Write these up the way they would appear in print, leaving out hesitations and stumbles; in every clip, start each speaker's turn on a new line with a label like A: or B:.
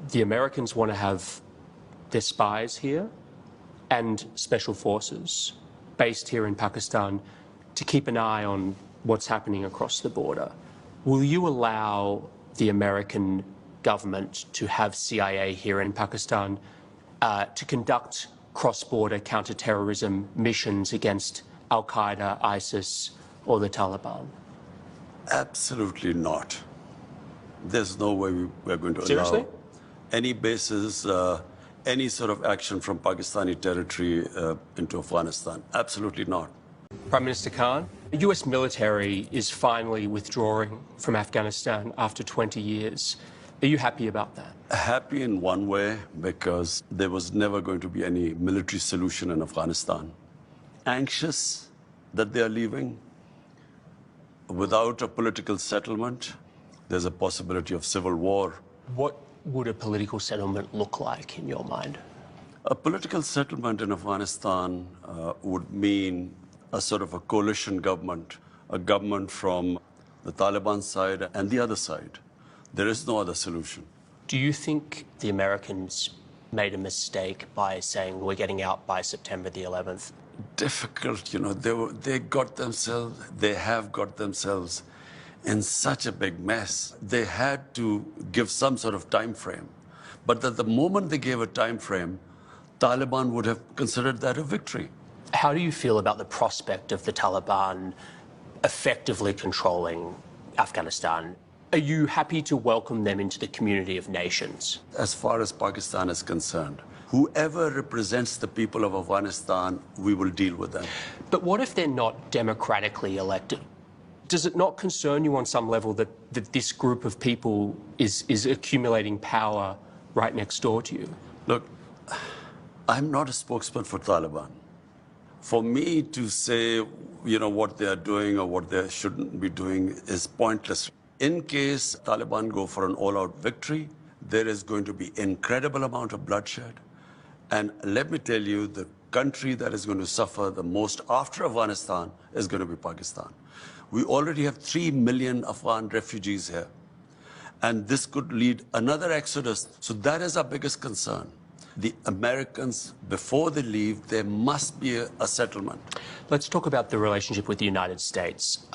A: The Americans want to have their spies here and special forces based here in Pakistan to keep an eye on what's happening across the border. Will you allow the American government to have CIA here in Pakistan to conduct cross-border counter-terrorism missions against Al-Qaeda, ISIS, or the Taliban?
B: Absolutely not. There's no way we're going to
A: Seriously?
B: allow any bases, any sort of action from Pakistani territory into Afghanistan. Absolutely not.
A: Prime Minister Khan, the US military is finally withdrawing from Afghanistan after 20 years. Are you happy about that?
B: Happy in one way, because there was never going to be any military solution in Afghanistan. Anxious that they are leaving. Without a political settlement, there's a possibility of civil war.
A: What would a political settlement look like in your mind?
B: A political settlement in Afghanistan would mean a sort of a coalition government, a government from the Taliban side and the other side. There is no other solution.
A: Do you think the Americans made a mistake by saying we're getting out by September the 11th?
B: Difficult, they have got themselves in such a big mess. They had to give some sort of time frame. But at the moment they gave a time frame, Taliban would have considered that a victory.
A: How do you feel about the prospect of the Taliban effectively controlling Afghanistan? Are you happy to welcome them into the community of nations?
B: As far as Pakistan is concerned, whoever represents the people of Afghanistan, we will deal with them.
A: But what if they're not democratically elected? Does it not concern you on some level that this group of people is accumulating power right next door to you?
B: Look, I'm not a spokesman for Taliban. For me to say, what they are doing or what they shouldn't be doing is pointless. In case Taliban go for an all-out victory, there is going to be incredible amount of bloodshed. And let me tell you, the country that is going to suffer the most after Afghanistan is going to be Pakistan. We already have 3 million Afghan refugees here. And this could lead another exodus. So that is our biggest concern. The Americans, before they leave, there must be a settlement.
A: Let's talk about the relationship with the United States.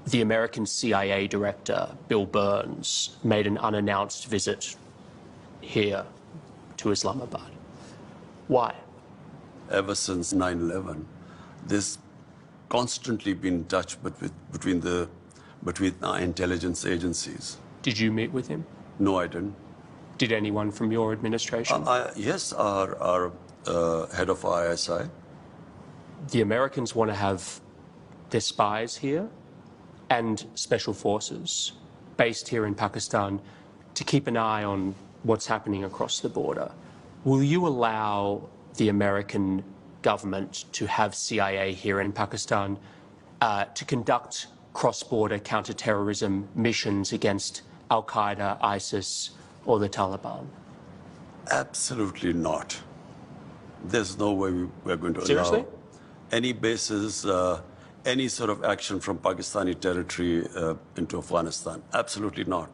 A: The American CIA director, Bill Burns, made an unannounced visit here to Islamabad. Why?
B: Ever since 9/11, there's constantly been touch between our intelligence agencies.
A: Did you meet with him?
B: No, I didn't.
A: Did anyone from your administration?
B: Yes, our head of ISI.
A: The Americans want to have their spies here and special forces based here in Pakistan to keep an eye on what's happening across the border. Will you allow the American government to have CIA here in Pakistan to conduct cross-border counter-terrorism missions against Al-Qaeda, ISIS, or the Taliban?
B: Absolutely not. There's no way we're going to
A: Seriously?
B: allow any bases, any sort of action from Pakistani territory into Afghanistan. Absolutely not.